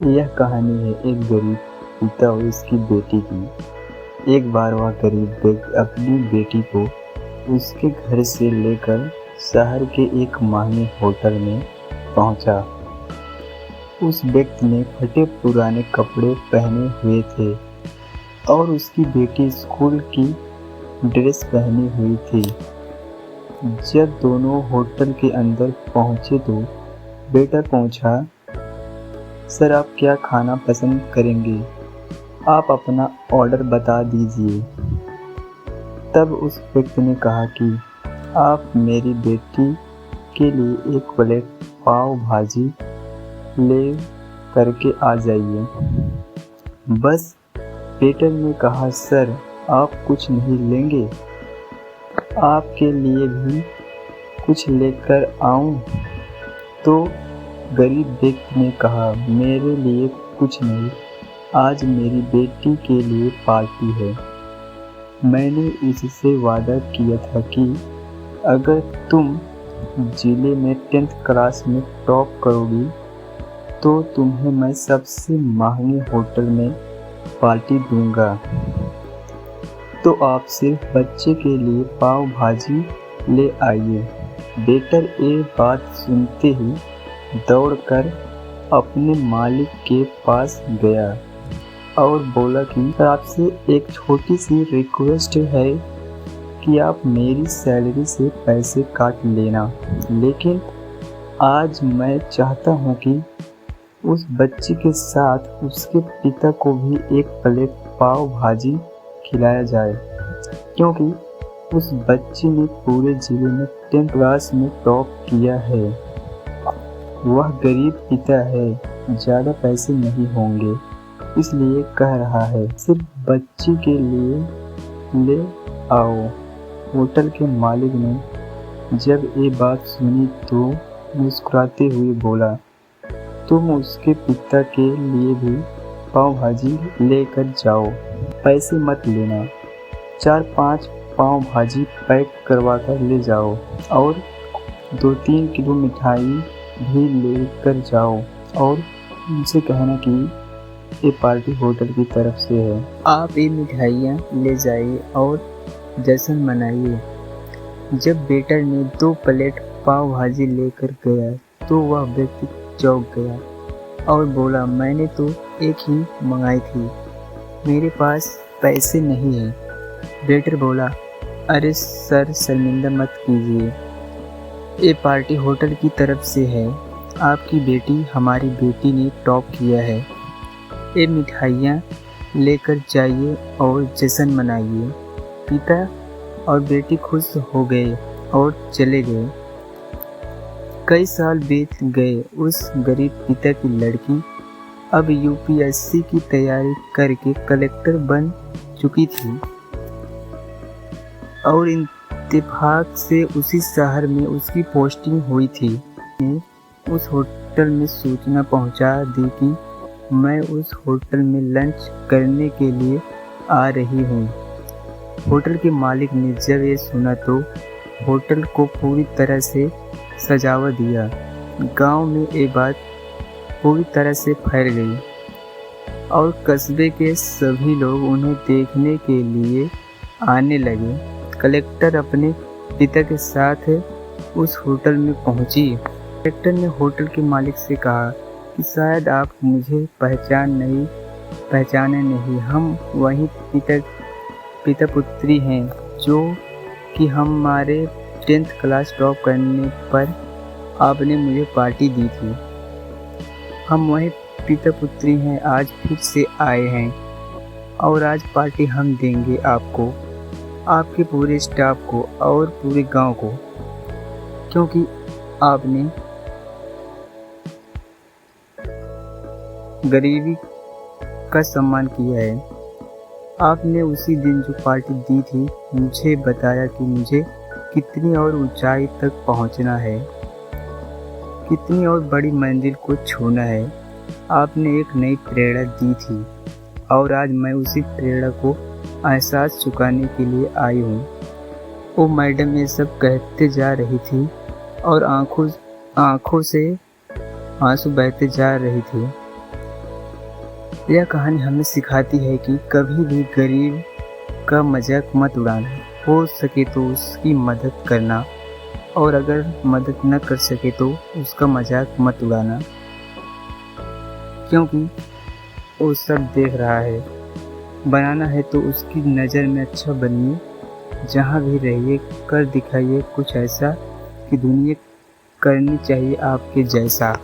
यह कहानी है एक गरीब पिता और उसकी बेटी की। एक बार वह गरीब व्यक्ति अपनी बेटी को उसके घर से लेकर शहर के एक महंगे होटल में पहुंचा। उस व्यक्ति ने फटे पुराने कपड़े पहने हुए थे और उसकी बेटी स्कूल की ड्रेस पहनी हुई थी। जब दोनों होटल के अंदर पहुंचे तो बेटा पूछा, सर आप क्या खाना पसंद करेंगे? आप अपना ऑर्डर बता दीजिए। तब उस व्यक्ति ने कहा कि आप मेरी बेटी के लिए एक प्लेट पाव भाजी ले करके आ जाइए। बस वेटर ने कहा, सर आप कुछ नहीं लेंगे? आपके लिए भी कुछ लेकर आऊं? तो गरीब व्यक्ति ने कहा, मेरे लिए कुछ नहीं, आज मेरी बेटी के लिए पार्टी है। मैंने इससे वादा किया था कि अगर तुम जिले में 10th क्लास में टॉप करोगी तो तुम्हें मैं सबसे महंगे होटल में पार्टी दूंगा। तो आप सिर्फ बच्चे के लिए पाव भाजी ले आइए। वेटर ये बात सुनते ही दौड़कर अपने मालिक के पास गया और बोला कि आपसे एक छोटी सी रिक्वेस्ट है कि आप मेरी सैलरी से पैसे काट लेना, लेकिन आज मैं चाहता हूँ कि उस बच्चे के साथ उसके पिता को भी एक प्लेट पाव भाजी खिलाया जाए, क्योंकि उस बच्चे ने पूरे जिले में 10th क्लास में टॉप किया है। वह गरीब पिता है, ज़्यादा पैसे नहीं होंगे, इसलिए कह रहा है सिर्फ बच्चे के लिए ले आओ। होटल के मालिक ने जब ये बात सुनी तो मुस्कुराते हुए बोला, तुम उसके पिता के लिए भी पाव भाजी लेकर जाओ, पैसे मत लेना। 4-5 पाव भाजी पैक करवा कर ले जाओ और 2-3 किलो मिठाई भी लेकर जाओ और उनसे कहना कि ये पार्टी होटल की तरफ से है। आप ये मिठाइयाँ ले जाइए और जश्न मनाइए। जब वेटर ने 2 प्लेट पाव भाजी लेकर गया तो वह व्यक्ति चौंक गया और बोला, मैंने तो एक ही मंगाई थी, मेरे पास पैसे नहीं है। वेटर बोला, अरे सर शर्मिंदा मत कीजिए, ये पार्टी होटल की तरफ से है। आपकी बेटी हमारी बेटी ने टॉप किया है। ये मिठाइयाँ लेकर जाइए और जश्न मनाइए। पिता और बेटी खुश हो गए और चले गए। कई साल बीत गए। उस गरीब पिता की लड़की अब यूपीएससी की तैयारी करके कलेक्टर बन चुकी थी और इत्तेफाक से उसी शहर में उसकी पोस्टिंग हुई थी। उस होटल में सूचना पहुंचा दी कि मैं उस होटल में लंच करने के लिए आ रही हूं। होटल के मालिक ने जब ये सुना तो होटल को पूरी तरह से सजावा दिया। गांव में ये बात पूरी तरह से फैल गई और कस्बे के सभी लोग उन्हें देखने के लिए आने लगे। कलेक्टर अपने पिता के साथ उस होटल में पहुंची। कलेक्टर ने होटल के मालिक से कहा कि शायद आप मुझे पहचाने नहीं, हम वही पिता पुत्री हैं जो कि हमारे 10th क्लास टॉप करने पर आपने मुझे पार्टी दी थी। हम वही पिता पुत्री हैं, आज फिर से आए हैं और आज पार्टी हम देंगे आपको, आपके पूरे स्टाफ को और पूरे गांव को, क्योंकि आपने गरीबी का सम्मान किया है। आपने उसी दिन जो पार्टी दी थी मुझे बताया कि मुझे कितनी और ऊंचाई तक पहुंचना है, कितनी और बड़ी मंजिल को छूना है। आपने एक नई प्रेरणा दी थी और आज मैं उसी प्रेरणा को एहसास चुकाने के लिए आई हूँ। वो मैडम ये सब कहते जा रही थी और आंखों से आंसू बहते जा रही थी। यह कहानी हमें सिखाती है कि कभी भी गरीब का मजाक मत उड़ाना, हो सके तो उसकी मदद करना, और अगर मदद न कर सके तो उसका मजाक मत उड़ाना, क्योंकि वो सब देख रहा है। बनाना है तो उसकी नज़र में अच्छा बनिए, जहाँ भी रहिए कर दिखाइए कुछ ऐसा कि दुनिया करनी चाहिए आपके जैसा।